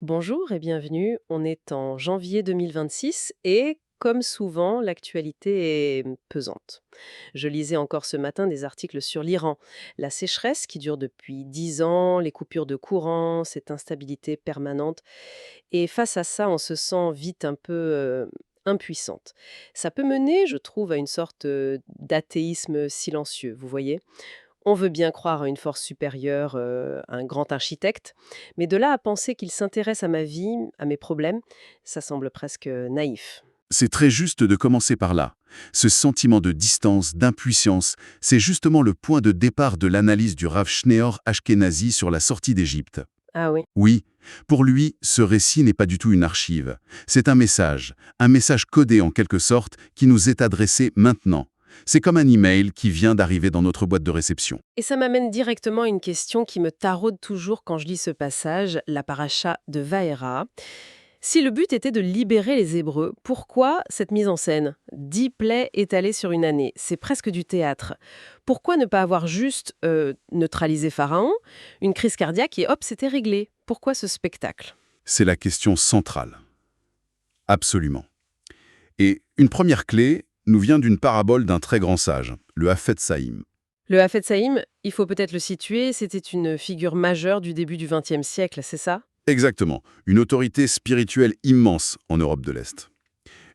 Bonjour et bienvenue. On est en janvier 2026 et comme souvent, l'actualité est pesante. Je lisais encore ce matin des articles sur l'Iran. La sécheresse qui dure depuis 10 ans, les coupures de courant, cette instabilité permanente. Et face à ça, on se sent vite un peu impuissante. Ça peut mener, je trouve, à une sorte d'athéisme silencieux, vous voyez. On veut bien croire à une force supérieure, un grand architecte, mais de là à penser qu'il s'intéresse à ma vie, à mes problèmes, ça semble presque naïf. C'est très juste de commencer par là. Ce sentiment de distance, d'impuissance, c'est justement le point de départ de l'analyse du Rav Shneor Ashkenazi sur la sortie d'Égypte. Ah oui, Oui, pour lui, ce récit n'est pas du tout une archive. C'est un message codé en quelque sorte, qui nous est adressé maintenant. C'est comme un email qui vient d'arriver dans notre boîte de réception. et ça m'amène directement à une question qui me taraude toujours quand je lis ce passage, la paracha de Vaera. Si le but était de libérer les Hébreux, pourquoi cette mise en scène 10 plaies étalées sur une année, c'est presque du théâtre. Pourquoi ne pas avoir juste neutralisé Pharaon, une crise cardiaque et hop, c'était réglé? Pourquoi ce spectacle? C'est la question centrale. Absolument. Et une première clé nous vient d'une parabole d'un très grand sage, le Hafet Saïm. Le Hafez Saïm, il faut peut-être le situer, c'était une figure majeure du début du XXe siècle, c'est ça? Exactement, une autorité spirituelle immense en Europe de l'Est.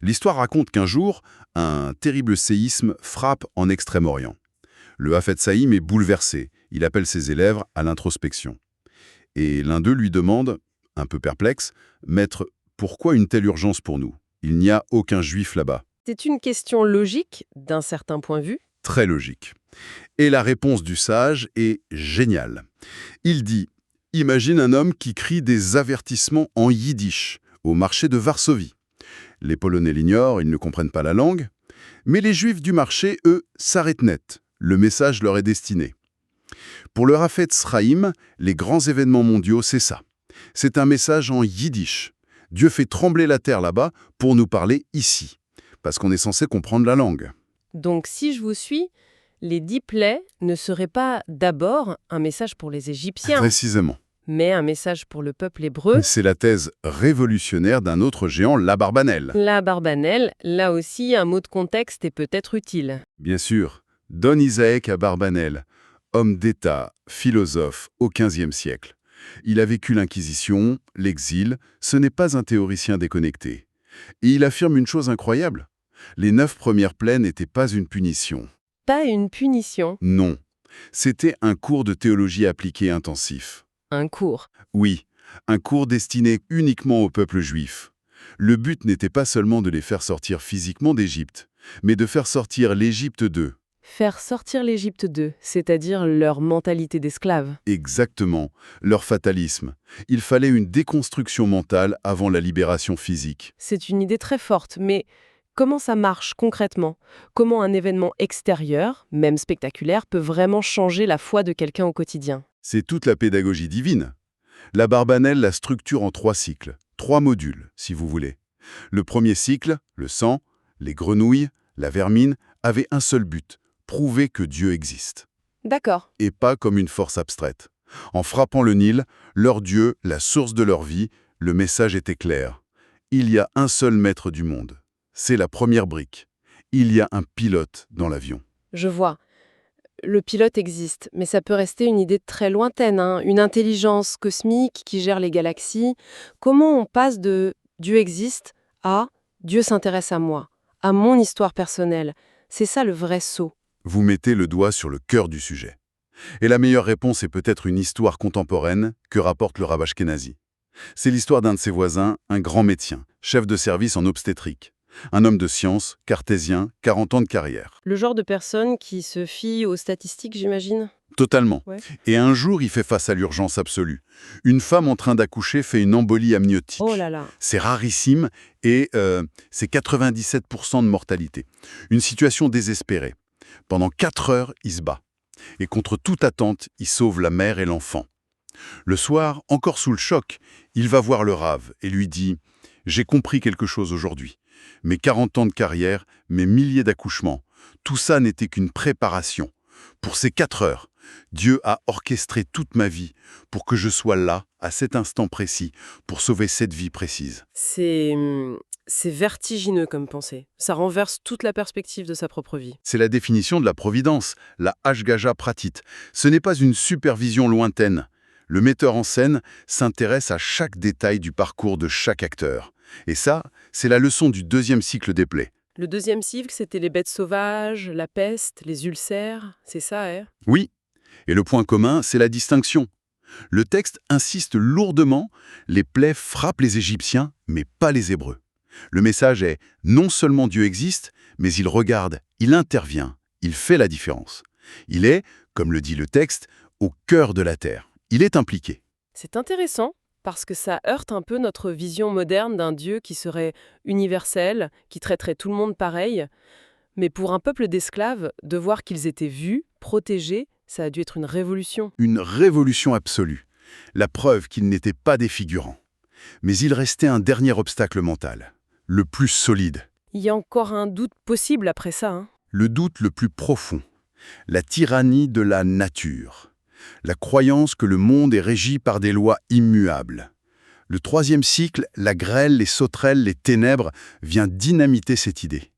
L'histoire raconte qu'un jour, un terrible séisme frappe en Extrême-Orient. Le Hafez Saïm est bouleversé, il appelle ses élèves à l'introspection. Et l'un d'eux lui demande, un peu perplexe, «Maître, pourquoi une telle urgence pour nous? Il n'y a aucun juif là-bas.» C'est une question logique, d'un certain point de vue. Très logique. Et la réponse du sage est géniale. Il dit: «Imagine un homme qui crie des avertissements en yiddish au marché de Varsovie. Les Polonais l'ignorent, ils ne comprennent pas la langue. Mais les Juifs du marché, eux, s'arrêtent net. Le message leur est destiné. Pour le Hafetz Chaim, les grands événements mondiaux, c'est ça. C'est un message en yiddish. Dieu fait trembler la terre là-bas pour nous parler ici, parce qu'on est censé comprendre la langue.» Donc si je vous suis, les 10 plaies ne seraient pas d'abord un message pour les Égyptiens, Précisément. mais un message pour le peuple hébreu. C'est la thèse révolutionnaire d'un autre géant, Labarbanel. La Barbanel, là aussi un mot de contexte est peut-être utile. Bien sûr, Don Isaac Abarbanel, homme d'État, philosophe au XVe siècle. Il a vécu l'Inquisition, l'exil, ce n'est pas un théoricien déconnecté. Et il affirme une chose incroyable. Les 9 premières plaies n'étaient pas une punition. Pas une punition, Non. C'était un cours de théologie appliquée intensif. un cours. Oui, un cours destiné uniquement au peuple juif. Le but n'était pas seulement de les faire sortir physiquement d'Égypte, mais de faire sortir l'Égypte d'eux. Faire sortir l'Égypte d'eux, c'est-à-dire leur mentalité d'esclave. Exactement, leur fatalisme. Il fallait une déconstruction mentale avant la libération physique. C'est une idée très forte, mais comment ça marche concrètement? Comment un événement extérieur, même spectaculaire, peut vraiment changer la foi de quelqu'un au quotidien? C'est toute la pédagogie divine. La Barbanel la structure en 3 cycles, 3 modules, si vous voulez. Le premier cycle, le sang, les grenouilles, la vermine, avait un seul but, prouver que Dieu existe. D'accord. Et pas comme une force abstraite. En frappant le Nil, leur Dieu, la source de leur vie, le message était clair. Il y a un seul maître du monde. C'est la première brique. Il y a un pilote dans l'avion. Je vois. Le pilote existe, mais ça peut rester une idée très lointaine, hein. Une intelligence cosmique qui gère les galaxies. Comment on passe de Dieu existe à Dieu s'intéresse à moi, à mon histoire personnelle? C'est ça le vrai saut. Vous mettez le doigt sur le cœur du sujet. Et la meilleure réponse est peut-être une histoire contemporaine que rapporte le Rav Ashkenazi. C'est l'histoire d'un de ses voisins, un grand médecin, chef de service en obstétrique. Un homme de science, cartésien, 40 ans de carrière. Le genre de personne qui se fie aux statistiques, j'imagine? Totalement. Ouais. Et un jour, il fait face à l'urgence absolue. Une femme en train d'accoucher fait une embolie amniotique. Oh là là. C'est rarissime et c'est 97% de mortalité. Une situation désespérée. Pendant 4 heures, il se bat. Et contre toute attente, il sauve la mère et l'enfant. Le soir, encore sous le choc, il va voir le Rav et lui dit « J'ai compris quelque chose aujourd'hui. Mes 40 ans de carrière, mes milliers d'accouchements, tout ça n'était qu'une préparation. Pour ces 4 heures, Dieu a orchestré toute ma vie pour que je sois là, à cet instant précis, pour sauver cette vie précise. C'est vertigineux comme pensée. Ça renverse toute la perspective de sa propre vie. C'est la définition de la providence, la Ashgaja Pratit. Ce n'est pas une supervision lointaine. Le metteur en scène s'intéresse à chaque détail du parcours de chaque acteur. Et ça, c'est la leçon du deuxième cycle des plaies. Le deuxième cycle, c'était les bêtes sauvages, la peste, les ulcères, c'est ça, hein? Oui, et le point commun, c'est la distinction. Le texte insiste lourdement, les plaies frappent les Égyptiens, mais pas les Hébreux. Le message est, non seulement Dieu existe, mais il regarde, il intervient, il fait la différence. Il est, comme le dit le texte, au cœur de la terre. Il est impliqué. C'est intéressant, parce que ça heurte un peu notre vision moderne d'un Dieu qui serait universel, qui traiterait tout le monde pareil. Mais pour un peuple d'esclaves, de voir qu'ils étaient vus, protégés, ça a dû être une révolution. Une révolution absolue. La preuve qu'il n'était pas des figurants. Mais il restait un dernier obstacle mental, le plus solide, Il y a encore un doute possible après ça, hein? le doute le plus profond, la tyrannie de la nature, la croyance que le monde est régi par des lois immuables. Le troisième cycle, la grêle, les sauterelles, les ténèbres, vient dynamiter cette idée.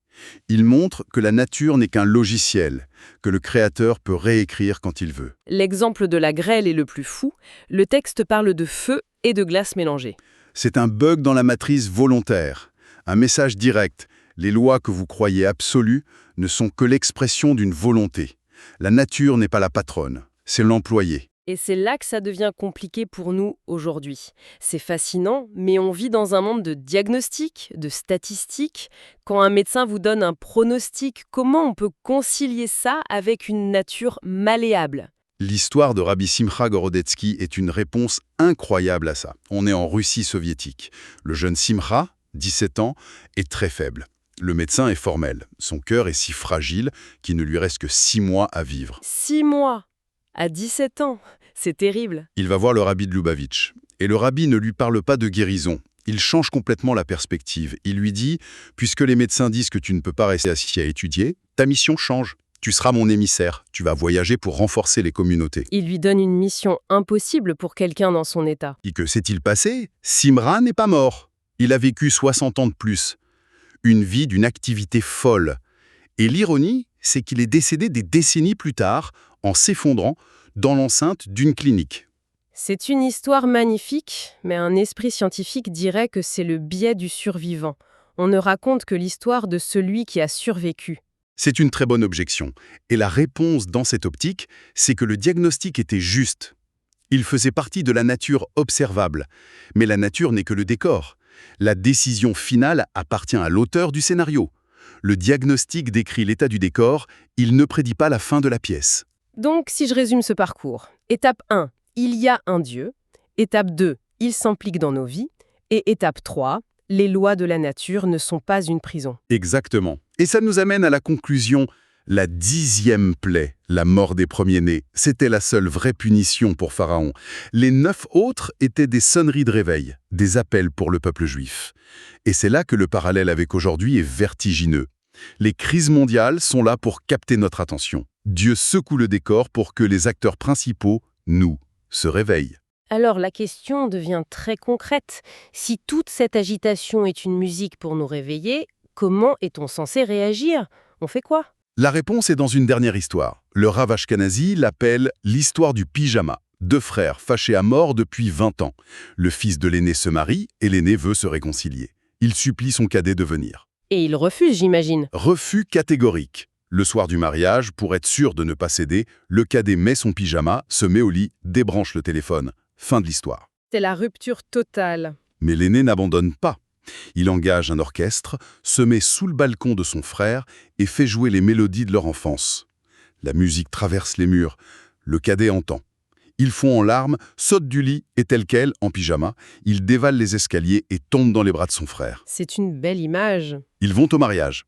Il montre que la nature n'est qu'un logiciel, que le Créateur peut réécrire quand il veut. L'exemple de la grêle est le plus fou. Le texte parle de feu et de glace mélangées. C'est un bug dans la matrice volontaire, un message direct. Les lois que vous croyez absolues ne sont que l'expression d'une volonté. La nature n'est pas la patronne, c'est l'employé. Et c'est là que ça devient compliqué pour nous aujourd'hui. C'est fascinant, mais on vit dans un monde de diagnostics, de statistiques. Quand un médecin vous donne un pronostic, comment on peut concilier ça avec une nature malléable? L'histoire de Rabbi Simcha Gorodetsky est une réponse incroyable à ça. On est en Russie soviétique. Le jeune Simcha, 17 ans, est très faible. Le médecin est formel. Son cœur est si fragile qu'il ne lui reste que 6 mois à vivre. 6 mois, à 17 ans, c'est terrible. Il va voir le rabbi de Lubavitch. Et le rabbi ne lui parle pas de guérison. Il change complètement la perspective. Il lui dit « Puisque les médecins disent que tu ne peux pas rester assis à étudier, ta mission change. Tu seras mon émissaire. Tu vas voyager pour renforcer les communautés. » Il lui donne une mission impossible pour quelqu'un dans son état. Et que s'est-il passé? Simra n'est pas mort. Il a vécu 60 ans de plus. Une vie d'une activité folle. Et l'ironie, c'est qu'il est décédé des décennies plus tard, en s'effondrant, dans l'enceinte d'une clinique. C'est une histoire magnifique, mais un esprit scientifique dirait que c'est le biais du survivant. On ne raconte que l'histoire de celui qui a survécu. C'est une très bonne objection. Et la réponse dans cette optique, c'est que le diagnostic était juste. Il faisait partie de la nature observable. Mais la nature n'est que le décor. La décision finale appartient à l'auteur du scénario. Le diagnostic décrit l'état du décor, il ne prédit pas la fin de la pièce. Donc, si je résume ce parcours, étape 1, il y a un Dieu. Étape 2, il s'implique dans nos vies. Et étape 3, les lois de la nature ne sont pas une prison. Exactement. Et ça nous amène à la conclusion. La 10e plaie, la mort des premiers-nés, c'était la seule vraie punition pour Pharaon. Les 9 autres étaient des sonneries de réveil, des appels pour le peuple juif. Et c'est là que le parallèle avec aujourd'hui est vertigineux. Les crises mondiales sont là pour capter notre attention. Dieu secoue le décor pour que les acteurs principaux, nous, se réveillent. Alors la question devient très concrète. Si toute cette agitation est une musique pour nous réveiller, comment est-on censé réagir? On fait quoi? La réponse est dans une dernière histoire. Le Rav Ashkenazi l'appelle l'histoire du pyjama. 2 frères fâchés à mort depuis 20 ans. Le fils de l'aîné se marie et l'aîné veut se réconcilier. Il supplie son cadet de venir. Et il refuse, j'imagine. Refus catégorique. Le soir du mariage, pour être sûr de ne pas céder, le cadet met son pyjama, se met au lit, débranche le téléphone. Fin de l'histoire. C'est la rupture totale. Mais l'aîné n'abandonne pas. Il engage un orchestre, se met sous le balcon de son frère et fait jouer les mélodies de leur enfance. La musique traverse les murs. Le cadet entend. Il fond en larmes, saute du lit et tel quel, en pyjama, il dévale les escaliers et tombe dans les bras de son frère. C'est une belle image. Ils vont au mariage.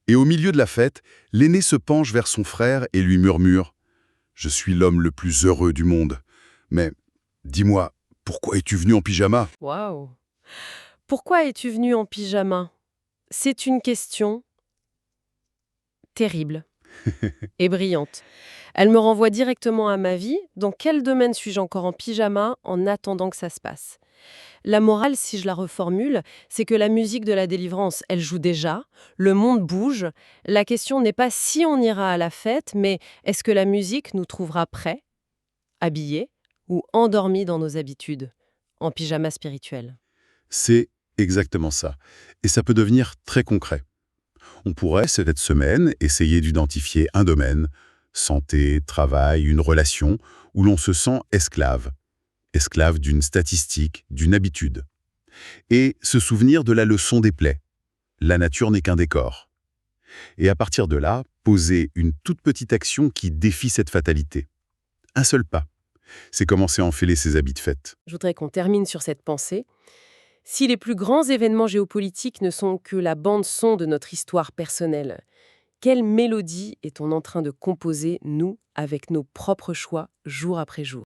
Et au milieu de la fête, l'aîné se penche vers son frère et lui murmure « Je suis l'homme le plus heureux du monde. Mais, dis-moi, pourquoi es-tu venu en pyjama ?» Waouh! Pourquoi es-tu venu en pyjama? C'est une question terrible et brillante. Elle me renvoie directement à ma vie. Dans quel domaine suis-je encore en pyjama en attendant que ça se passe? La morale, si je la reformule, c'est que la musique de la délivrance, elle joue déjà, le monde bouge. La question n'est pas si on ira à la fête, mais est-ce que la musique nous trouvera prêts, habillés ou endormis dans nos habitudes, en pyjama spirituel? C'est exactement ça. Et ça peut devenir très concret. On pourrait, cette semaine, essayer d'identifier un domaine, santé, travail, une relation, où l'on se sent esclave. Esclave d'une statistique, d'une habitude. Et se souvenir de la leçon des plaies. La nature n'est qu'un décor. Et à partir de là, poser une toute petite action qui défie cette fatalité. Un seul pas. C'est commencer à enfiler ses habits de fête. Je voudrais qu'on termine sur cette pensée. Si les plus grands événements géopolitiques ne sont que la bande-son de notre histoire personnelle, quelle mélodie est-on en train de composer, nous, avec nos propres choix, jour après jour?